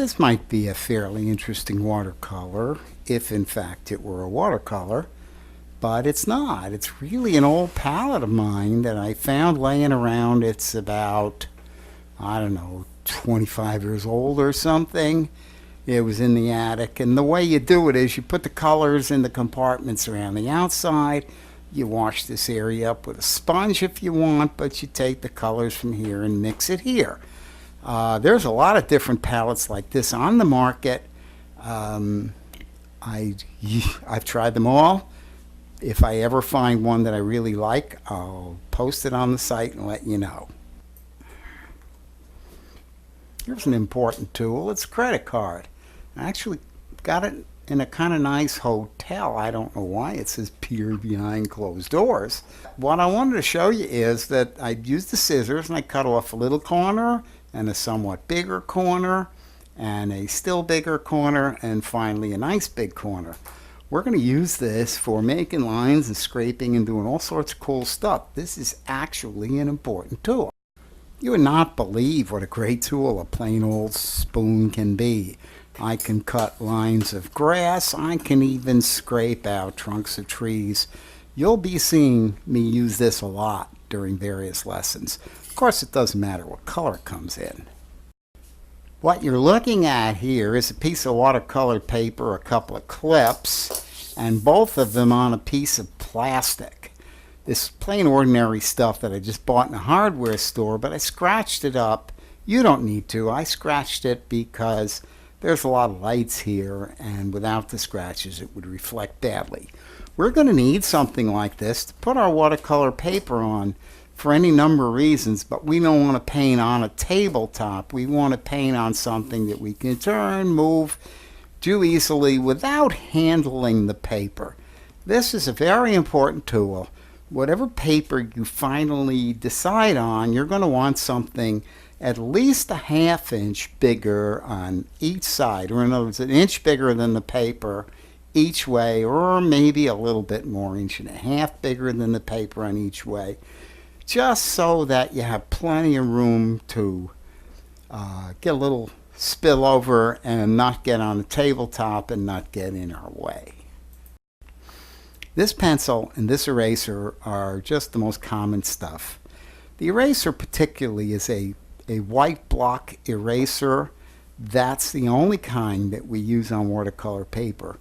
This might be a fairly interesting watercolor, if in fact it were a watercolor, but it's not. It's really an old palette of mine that I found laying around. It's about, I don't know, 25 years old or something. It was in the attic, and the way you do it is you put the colors in the compartments around the outside. You wash this area up with a sponge if you want, but you take the colors from here and mix it here. There's a lot of different palettes like this on the market. I've tried them all. If I ever find one that I really like, I'll post it on the site and let you know. Here's an important tool. It's a credit card. I actually got it in a kind of nice hotel. I don't know why it says peer behind closed doors. What I wanted to show you is that I used the scissors and I cut off a little corner and a somewhat bigger corner and a still bigger corner and finally a nice big corner. We're going to use this for making lines and scraping and doing all sorts of cool stuff. This is actually an important tool. You would not believe what a great tool a plain old spoon can be. I can cut lines of grass. I can even scrape out trunks of trees. You'll be seeing me use this a lot during various lessons. Of course, it doesn't matter what color it comes in. What you're looking at here is a piece of watercolor paper, a couple of clips, and both of them on a piece of plastic. This plain ordinary stuff that I just bought in a hardware store, but I scratched it up. You don't need to. I scratched it because there's a lot of lights here, and without the scratches it would reflect badly. We're going to need something like this to put our watercolor paper on for any number of reasons, but we don't want to paint on a tabletop. We want to paint on something that we can turn, move, do easily without handling the paper. This is a very important tool. Whatever paper you finally decide on, you're going to want something at least a ½ inch bigger on each side, or in other words, an inch bigger than the paper each way, or maybe a little bit more, 1.5 inches bigger than the paper on each way, just so that you have plenty of room to get a little spill over and not get on the tabletop and not get in our way. This pencil and this eraser are just the most common stuff. The eraser particularly is a white block eraser. That's the only kind that we use on watercolor paper.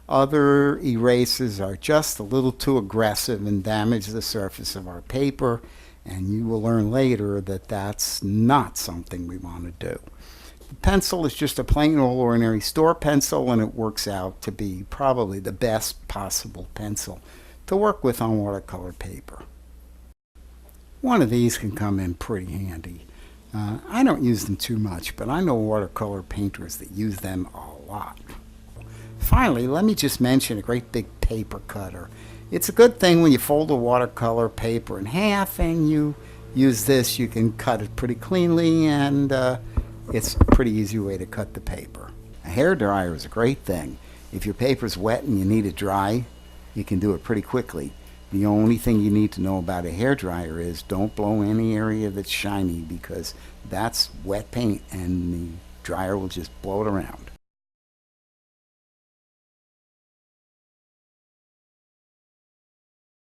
Other erasers are just a little too aggressive and damage the surface of our paper, and you will learn later that that's not something we want to do. The pencil is just a plain old ordinary store pencil, and it works out to be probably the best possible pencil to work with on watercolor paper. One of these can come in pretty handy. I don't use them too much, but I know watercolor painters that use them a lot. Finally, let me just mention a great big paper cutter. It's a good thing when you fold a watercolor paper in half and you use this. You can cut it pretty cleanly, and it's a pretty easy way to cut the paper. A hair dryer is a great thing. If your paper's wet and you need it dry, you can do it pretty quickly. The only thing you need to know about a hair dryer is don't blow any area that's shiny, because that's wet paint and the dryer will just blow it around.